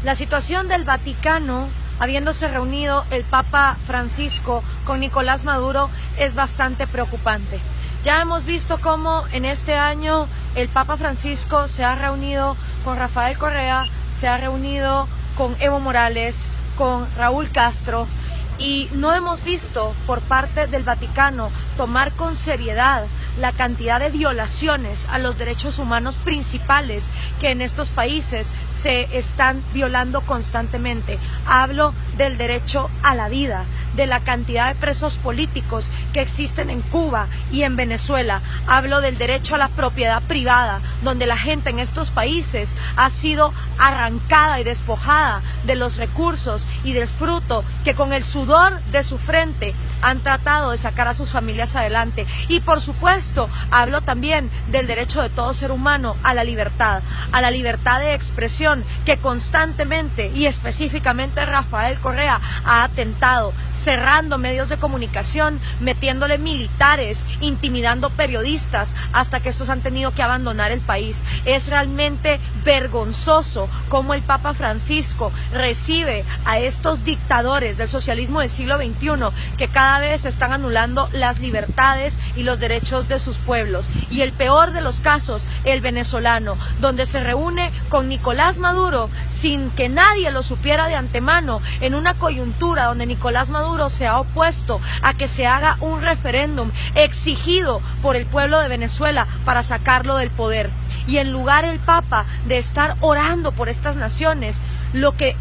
La situación del Vaticano, habiéndose reunido el Papa Francisco con Nicolás Maduro, es bastante preocupante. Ya hemos visto cómo en este año el Papa Francisco se ha reunido con Rafael Correa, se ha reunido con Evo Morales, con Raúl Castro, y no hemos visto por parte del Vaticano tomar con seriedad la cantidad de violaciones a los derechos humanos principales que en estos países se están violando constantemente. Hablo del derecho a la vida, de la cantidad de presos políticos que existen en Cuba y en Venezuela. Hablo del derecho a la propiedad privada, donde la gente en estos países ha sido arrancada y despojada de los recursos y del fruto que con el sudor de su frente han tratado de sacar a sus familias adelante. Y por supuesto hablo también del derecho de todo ser humano a la libertad de expresión, que constantemente y específicamente Rafael Correa ha atentado, cerrando medios de comunicación, metiéndole militares, intimidando periodistas hasta que estos han tenido que abandonar el país. Es realmente vergonzoso cómo el Papa Francisco recibe a estos dictadores del socialismo del siglo XXI, que cada vez están anulando las libertades y los derechos de sus pueblos. Y el peor de los casos, el venezolano, donde se reúne con Nicolás Maduro sin que nadie lo supiera de antemano, en una coyuntura donde Nicolás Maduro se ha opuesto a que se haga un referéndum exigido por el pueblo de Venezuela para sacarlo del poder. Y en lugar el Papa de estar orando por estas naciones, lo que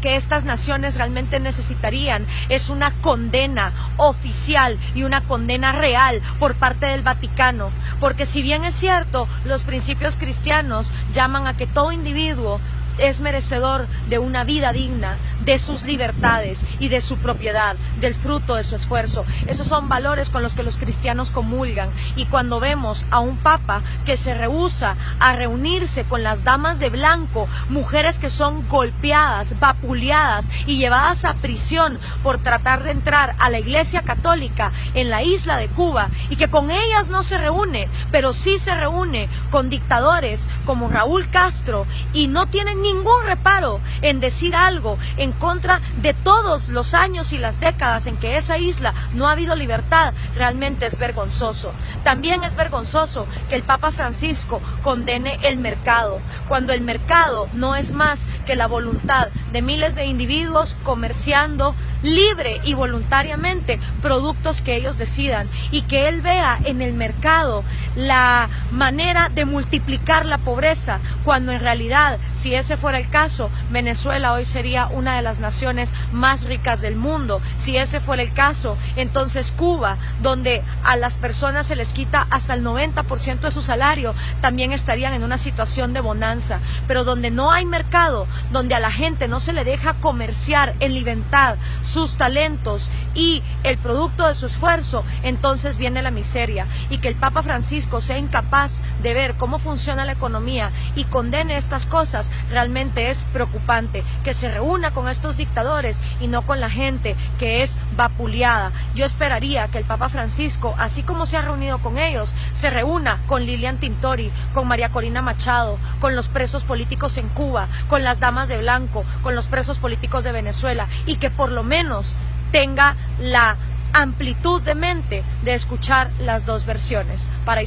estas naciones realmente necesitarían es una condena oficial y una condena real por parte del Vaticano, porque si bien es cierto, los principios cristianos llaman a que todo individuo es merecedor de una vida digna, de sus libertades y de su propiedad, del fruto de su esfuerzo. Esos son valores con los que los cristianos comulgan. Y cuando vemos a un papa que se rehúsa a reunirse con las damas de blanco, mujeres que son golpeadas, vapuleadas y llevadas a prisión por tratar de entrar a la Iglesia Católica en la isla de Cuba, y que con ellas no se reúne, pero sí se reúne con dictadores como Raúl Castro, y no tienen ningún reparo en decir algo en contra de todos los años y las décadas en que esa isla no ha habido libertad, realmente es vergonzoso. También es vergonzoso que el Papa Francisco condene el mercado, cuando el mercado no es más que la voluntad de miles de individuos comerciando libre y voluntariamente productos que ellos decidan, y que él vea en el mercado la manera de multiplicar la pobreza, cuando en realidad, si ese fuera el caso, Venezuela hoy sería una de las naciones más ricas del mundo. Si ese fuera el caso, entonces Cuba, donde a las personas se les quita hasta el 90% de su salario, también estarían en una situación de bonanza. Pero donde no hay mercado, donde a la gente no se le deja comerciar en libertad sus talentos y el producto de su esfuerzo, entonces viene la miseria. Y que el Papa Francisco sea incapaz de ver cómo funciona la economía y condene estas cosas, realmente es preocupante. Que se reúna con estos dictadores y no con la gente que es vapuleada. Yo esperaría que el Papa Francisco, así como se ha reunido con ellos, se reúna con Lilian Tintori, con María Corina Machado, con los presos políticos en Cuba, con las damas de blanco, con los presos políticos de Venezuela, y que por lo menos tenga la amplitud de mente de escuchar las dos versiones. Para